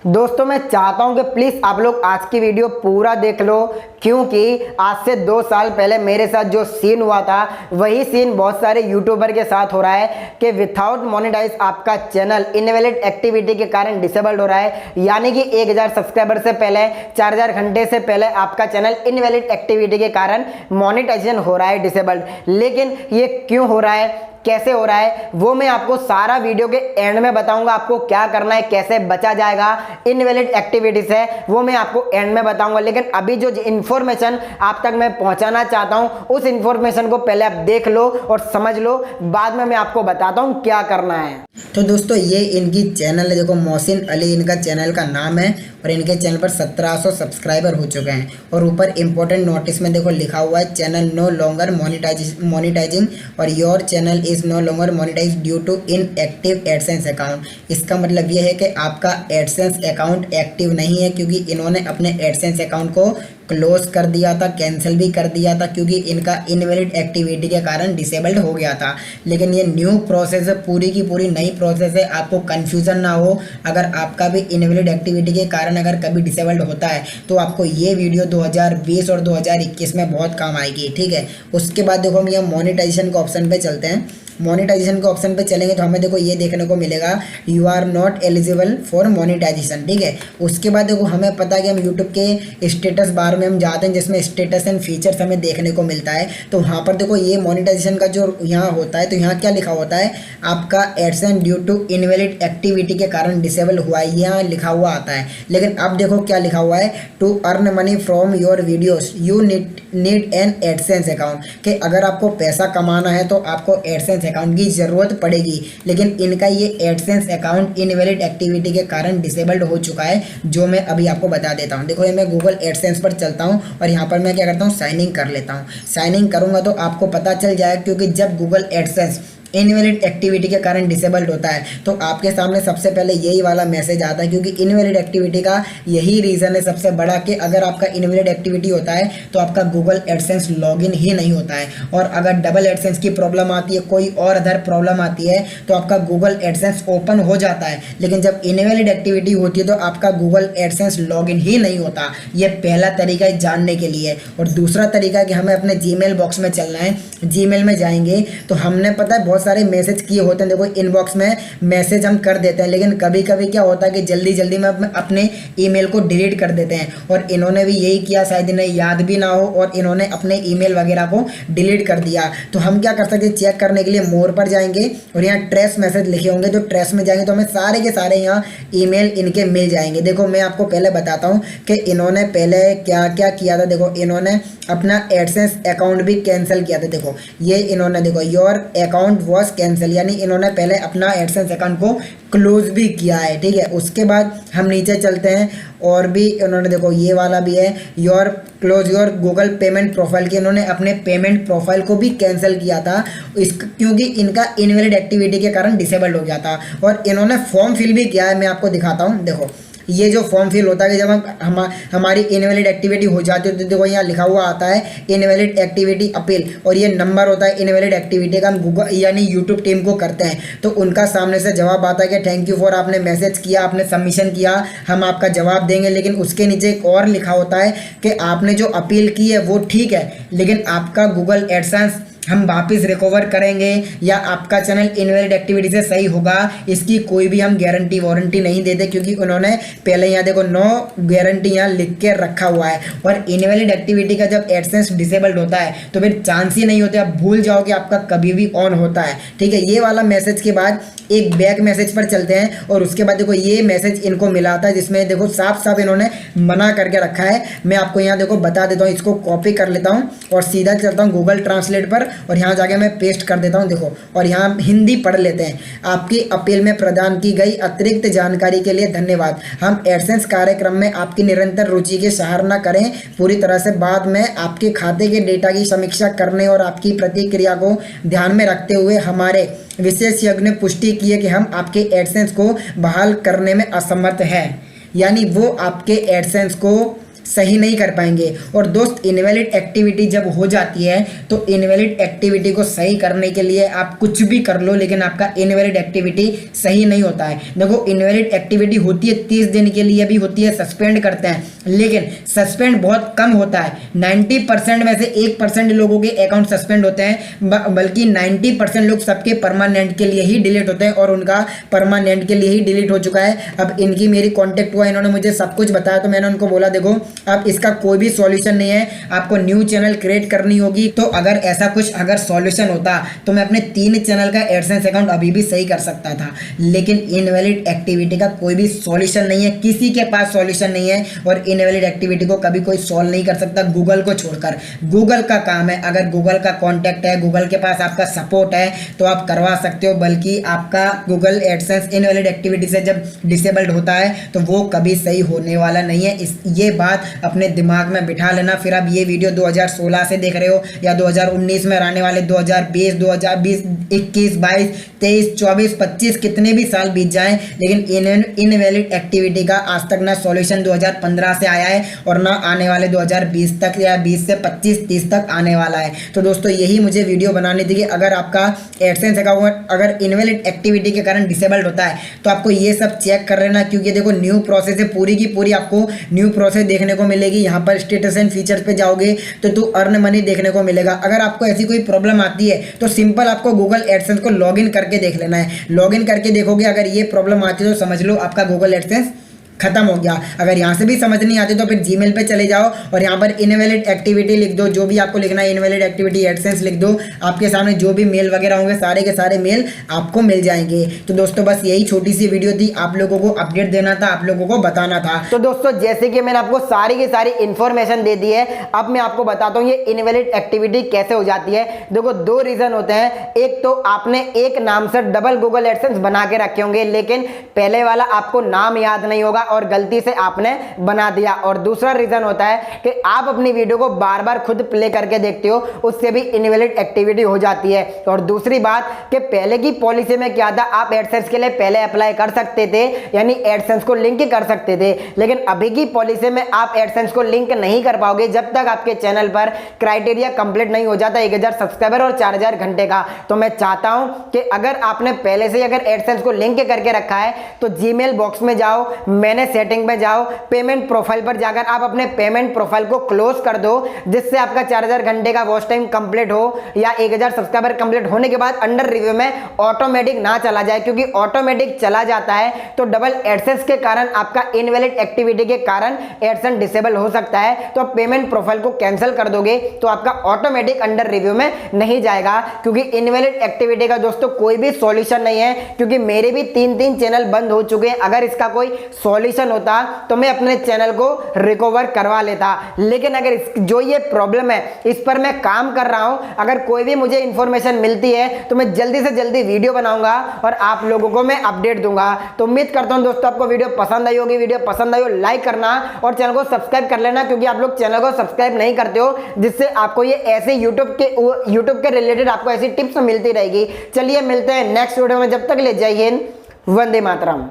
दोस्तों मैं चाहता हूं कि प्लीज़ आप लोग आज की वीडियो पूरा देख लो, क्योंकि आज से 2 साल पहले मेरे साथ जो सीन हुआ था वही सीन बहुत सारे यूट्यूबर के साथ हो रहा है कि विथआउट मोनेटाइज आपका चैनल इनवैलिड एक्टिविटी के कारण डिसेबल्ड हो रहा है। यानी कि 1000 सब्सक्राइबर से पहले 4000 घंटे से पहले आपका चैनल इनवैलिड एक्टिविटी के कारण मोनेटाइजेशन हो रहा है डिसेबल्ड। लेकिन ये क्यों हो रहा है, कैसे हो रहा है, वो मैं आपको सारा वीडियो के एंड में बताऊंगा। आपको क्या करना है, कैसे बचा जाएगा इनवैलिड एक्टिविटी से, वो मैं आपको एंड में बताऊंगा। लेकिन अभी जो इन्फॉर्मेशन आप तक मैं पहुंचाना चाहता हूं उस इन्फॉर्मेशन को पहले आप देख लो और समझ लो, बाद में मैं आपको बताता हूं क्या करना है। तो दोस्तों ये इनकी चैनल है, देखो मोहसिन अली इनका चैनल का नाम है और इनके चैनल पर 1700 सब्सक्राइबर हो चुके हैं। और ऊपर इंपॉर्टेंट नोटिस में देखो लिखा हुआ है चैनल नो लॉन्गर मोनिटाइजिंग और your channel is no longer monetise due to inactive AdSense account. इसका मतलब ये है कि आपका एडसेंस अकाउंट एक्टिव नहीं है, क्योंकि इन्होंने अपने एडसेंस अकाउंट को क्लोज कर दिया था, कैंसिल भी कर दिया था, क्योंकि इनका इनवैलिड एक्टिविटी के कारण डिसेबल्ड हो गया था। लेकिन ये न्यू प्रोसेस है, पूरी की पूरी नई प्रोसेस है, आपको कन्फ्यूज़न ना हो। अगर आपका भी इनवैलिड एक्टिविटी के कारण अगर कभी डिसेबल्ड होता है तो आपको ये वीडियो 2020 और 2021 में बहुत काम आएगी, ठीक है। उसके बाद देखो हम ये मोनेटाइजेशन के ऑप्शन पे चलते हैं। मोनेटाइजेशन के ऑप्शन पे चलेंगे तो हमें देखो ये देखने को मिलेगा you are not eligible for monetisation, ठीक है। उसके बाद देखो हमें पता है कि हम यूट्यूब के स्टेटस बार में हम जाते हैं, जिसमें स्टेटस एंड फीचर्स हमें देखने को मिलता है। तो वहाँ पर देखो ये मोनेटाइजेशन का जो यहाँ होता है, तो यहाँ क्या लिखा होता है, आपका AdSense due to invalid activity के कारण डिसेबल हुआ है, यहाँ लिखा हुआ आता है। लेकिन अब देखो क्या लिखा हुआ है, to earn money from your videos you need an AdSense account, कि अगर आपको पैसा कमाना है तो आपको एडसेंस अकाउंट की ज़रूरत पड़ेगी। लेकिन इनका ये एडसेंस अकाउंट इनवैलिड एक्टिविटी के कारण डिसेबल्ड हो चुका है, जो मैं अभी आपको बता देता हूँ। देखो ये मैं गूगल एडसेंस पर चलता हूँ और यहाँ पर मैं क्या करता हूँ, साइन इन कर लेता हूँ। साइन इन करूँगा तो आपको पता चल जाएगा, क्योंकि जब गूगल एडसेंस इनवैलिड एक्टिविटी के कारण डिसेबल्ड होता है तो आपके सामने सबसे पहले यही वाला मैसेज आता है, क्योंकि इनवैलिड एक्टिविटी का यही रीज़न है सबसे बड़ा, कि अगर आपका इनवैलिड एक्टिविटी होता है तो आपका गूगल एडसेंस लॉगिन ही नहीं होता है। और अगर डबल एडसेंस की प्रॉब्लम आती है, कोई और अदर प्रॉब्लम आती है, तो आपका गूगल एडसेंस ओपन हो जाता है। लेकिन जब इनवैलिड एक्टिविटी होती है तो आपका गूगल एडसेंस लॉगिन ही नहीं होता। ये पहला तरीका है जानने के लिए। और दूसरा तरीका है कि हमें अपने जीमेल बॉक्स में चलना है। जीमेल में जाएंगे तो हमने पता है बहुत सारे मैसेज किए होते हैं, देखो इनबॉक्स में मैसेज हम कर देते हैं, लेकिन कभी कभी क्या होता है कि जल्दी जल्दी में अपने ईमेल को डिलीट कर देते हैं। और इन्होंने भी यही किया, शायद इन्हें याद भी ना हो और इन्होंने अपने ईमेल वगैरह को डिलीट कर दिया। तो हम क्या कर सकते हैं, चेक करने के लिए मोर पर जाएंगे और यहाँ ट्रेस मैसेज लिखे होंगे, तो ट्रेस में जाएंगे तो हमें सारे के सारे यहाँ ईमेल इनके मिल जाएंगे। देखो मैं आपको पहले बताता हूँ कि इन्होंने पहले क्या क्या किया था। देखो इन्होंने अपना एडसेंस अकाउंट भी कैंसिल किया था। देखो ये इन्होंने, देखो योर अकाउंट वॉज कैंसिल, यानी इन्होंने पहले अपना एडसेंस अकाउंट को क्लोज भी किया है, ठीक है। उसके बाद हम नीचे चलते हैं और भी इन्होंने, देखो ये वाला भी है your close your Google payment profile, की इन्होंने अपने पेमेंट प्रोफाइल को भी कैंसिल किया था, क्योंकि इनका इनवैलिड एक्टिविटी के कारण डिसेबल्ड हो गया था। और इन्होंने फॉर्म फिल भी किया है, मैं आपको दिखाता हूँ। देखो ये जो फॉर्म फिल होता है कि जब हमारी इनवैलिड एक्टिविटी हो जाती है तो देखो यहाँ लिखा हुआ आता है इनवैलिड एक्टिविटी अपील, और ये नंबर होता है इनवैलिड एक्टिविटी का, हम गूगल यानी यूट्यूब टीम को करते हैं तो उनका सामने से जवाब आता है कि थैंक यू फॉर, आपने मैसेज किया, आपने सबमिशन किया, हम आपका जवाब देंगे। लेकिन उसके नीचे एक और लिखा होता है कि आपने जो अपील की है वो ठीक है, लेकिन आपका गूगल एडसेंस हम वापस रिकवर करेंगे या आपका चैनल इनवैलिड एक्टिविटी से सही होगा, इसकी कोई भी हम गारंटी वारंटी नहीं देते, क्योंकि उन्होंने पहले यहाँ देखो नो गारंटी यहाँ लिख के रखा हुआ है। और इनवैलिड एक्टिविटी का जब एडसेंस डिसेबल्ड होता है तो फिर चांस ही नहीं होते, आप भूल जाओ कि आपका कभी भी ऑन होता है, ठीक है। ये वाला मैसेज के बाद एक बैक मैसेज पर चलते हैं और उसके बाद देखो ये मैसेज इनको मिला था, जिसमें देखो साफ साफ इन्होंने मना करके रखा है। मैं आपको यहाँ देखो बता देता हूँ, इसको कॉपी कर लेता हूँ और सीधा चलता हूँ गूगल ट्रांसलेट पर और यहाँ जाके मैं पेस्ट कर देता हूँ। देखो और यहाँ हिंदी पढ़ लेते हैं। आपकी अपील में प्रदान की गई अतिरिक्त जानकारी के लिए धन्यवाद। हम एडसेंस कार्यक्रम में आपकी निरंतर रुचि की सराहना करें पूरी तरह से। बाद में आपके खाते के डेटा की समीक्षा करने और आपकी प्रतिक्रिया को ध्यान में रखते हुए हमारे विशेषज्ञ ने पुष्टि की है कि हम आपके एडसेंस को बहाल करने में असमर्थ हैं। यानी वो आपके एडसेंस को सही नहीं कर पाएंगे। और दोस्त इनवैलिड एक्टिविटी जब हो जाती है तो इनवैलिड एक्टिविटी को सही करने के लिए आप कुछ भी कर लो, लेकिन आपका इनवैलिड एक्टिविटी सही नहीं होता है। देखो इनवैलिड एक्टिविटी होती है 30 दिन के लिए भी होती है, सस्पेंड करते हैं, लेकिन सस्पेंड बहुत कम होता है। 90% में से 1% लोगों के अकाउंट सस्पेंड होते हैं, बल्कि 90% लोग सबके परमानेंट के लिए ही डिलीट होते हैं, और उनका परमानेंट के लिए ही डिलीट हो चुका है। अब इनकी मेरी कांटेक्ट हुआ, इन्होंने मुझे सब कुछ बताया, तो मैंने उनको बोला देखो अब इसका कोई भी सॉल्यूशन नहीं है, आपको न्यू चैनल क्रिएट करनी होगी। तो अगर ऐसा कुछ अगर सॉल्यूशन होता तो मैं अपने 3 चैनल का एडसेंस अकाउंट अभी भी सही कर सकता था, लेकिन इनवैलिड एक्टिविटी का कोई भी सॉल्यूशन नहीं है, किसी के पास सॉल्यूशन नहीं है, और इनवैलिड एक्टिविटी को कभी कोई सॉल्व नहीं कर सकता गूगल को छोड़कर। गूगल का काम है, अगर गूगल का कॉन्टैक्ट है, गूगल के पास आपका सपोर्ट है तो आप करवा सकते हो, बल्कि आपका गूगल एडसेंस इनवैलिड एक्टिविटी से जब डिसेबल्ड होता है तो वो कभी सही होने वाला नहीं है। ये बात अपने दिमाग में बिठा लेना। फिर आप ये वीडियो 2016 से देख रहे हो या 2019 में आने वाले 2020, 2021, 22, 23, 24, 25 कितने भी साल बीत जाएं, लेकिन इनवैलिड एक्टिविटी का आज तक ना सॉल्यूशन 2015 से आया है और ना आने वाले 2020 तक या 20 से 25, 30 तक आने वाला है। तो दोस्तों यही मुझे वीडियो बनानी थी कि अगर आपका एडसेंस अकाउंट अगर इनवैलिड एक्टिविटी के कारण डिसेबल्ड होता है तो आपको ये सब चेक कर लेना, क्योंकि देखो न्यू प्रोसेस है, पूरी की पूरी आपको न्यू प्रोसेस देखने को मिलेगी। यहाँ पर स्टेटस एंड फीचर्स पे जाओगे तो अर्न मनी देखने को मिलेगा। अगर आपको ऐसी कोई प्रॉब्लम आती है तो सिंपल आपको गूगल एडसेंस को लॉगिन करके देख लेना है। लॉगिन करके देखोगे, अगर ये प्रॉब्लम आती है तो समझ लो आपका गूगल एडसेंस खत्म हो गया। अगर यहाँ से भी समझ नहीं आती तो फिर जीमेल पे चले जाओ और यहाँ पर इनवैलिड एक्टिविटी लिख दो, जो भी आपको लिखना है, इनवैलिड एक्टिविटी एडसेंस लिख दो। आपके सामने जो भी मेल वगैरह होंगे सारे के सारे मेल आपको मिल जाएंगे। तो दोस्तों बस यही छोटी सी वीडियो थी, आप लोगों को अपडेट देना था, आप लोगों को बताना था। तो दोस्तों जैसे कि मैंने आपको सारी की सारी इंफॉर्मेशन दे दी है, अब मैं आपको बताता हूँ ये इनवैलिड एक्टिविटी कैसे हो जाती है। देखो 2 रीजन होते हैं, एक तो आपने एक नाम से डबल गूगल एडसेंस बना के रखे होंगे, लेकिन पहले वाला आपको नाम याद नहीं होगा और गलती से आपने बना दिया, और दूसरा रीजन होता है कि आप अपनी वीडियो को बार बार खुद प्ले करके देखते हो, उससे भी इनवैलिड एक्टिविटी हो जाती है। और दूसरी बात कि पहले की पॉलिसी में क्या था, आप एडसेंस के लिए पहले अप्लाई कर सकते थे, यानी एडसेंस को लिंक कर सकते थे, लेकिन अभी की पॉलिसी में आप एडसेंस को लिंक नहीं कर पाओगे जब तक आपके चैनल पर क्राइटेरिया कंप्लीट नहीं हो जाता 1000 सब्सक्राइबर और 4000 घंटे का। तो मैं चाहता हूं कि अगर आपने पहले से अगर एडसेंस को लिंक करके रखा है तो जीमेल बॉक्स में जाओ, मैंने सेटिंग में जाओ, पेमेंट प्रोफाइल पर जाकर आप अपने पेमेंट प्रोफाइल को क्लोज कर दो, जिससे आपका 4000 घंटे का वॉच टाइम कंप्लीट हो या 1000 सब्सक्राइबर कंप्लीट होने के बाद अंडर रिव्यू में ऑटोमेटिक ना चला जाए, क्योंकि ऑटोमेटिक चला जाता है तो डबल एडसेंस के कारण आपका इनवैलिड एक्टिविटी के कारण एडसेंस डिसेबल हो सकता है। तो पेमेंट प्रोफाइल को कैंसिल कर दोगे तो आपका ऑटोमेटिक अंडर रिव्यू में नहीं जाएगा, क्योंकि इनवैलिड एक्टिविटी का दोस्तों कोई भी सॉल्यूशन नहीं है, क्योंकि मेरे भी 3 चैनल बंद हो चुके हैं। अगर इसका कोई सॉल्यूशन होता तो मैं अपने चैनल को रिकवर करवा लेता, लेकिन अगर जो ये प्रॉब्लम है इस पर मैं काम कर रहा हूं। अगर कोई भी मुझे इंफॉर्मेशन मिलती है तो मैं जल्दी से जल्दी वीडियो बनाऊंगा और आप लोगों को मैं अपडेट दूंगा। तो उम्मीद करता हूं दोस्तों आपको वीडियो पसंद आई होगी। वीडियो पसंद आई हो लाइक करना और चैनल को सब्सक्राइब कर लेना, क्योंकि आप लोग चैनल को सब्सक्राइब नहीं करते हो, जिससे आपको ये ऐसे यूट्यूब के रिलेटेड आपको ऐसी टिप्स मिलती रहेगी। चलिए मिलते हैं नेक्स्ट वीडियो में, जब तक ले जय हिंद, वंदे मातरम।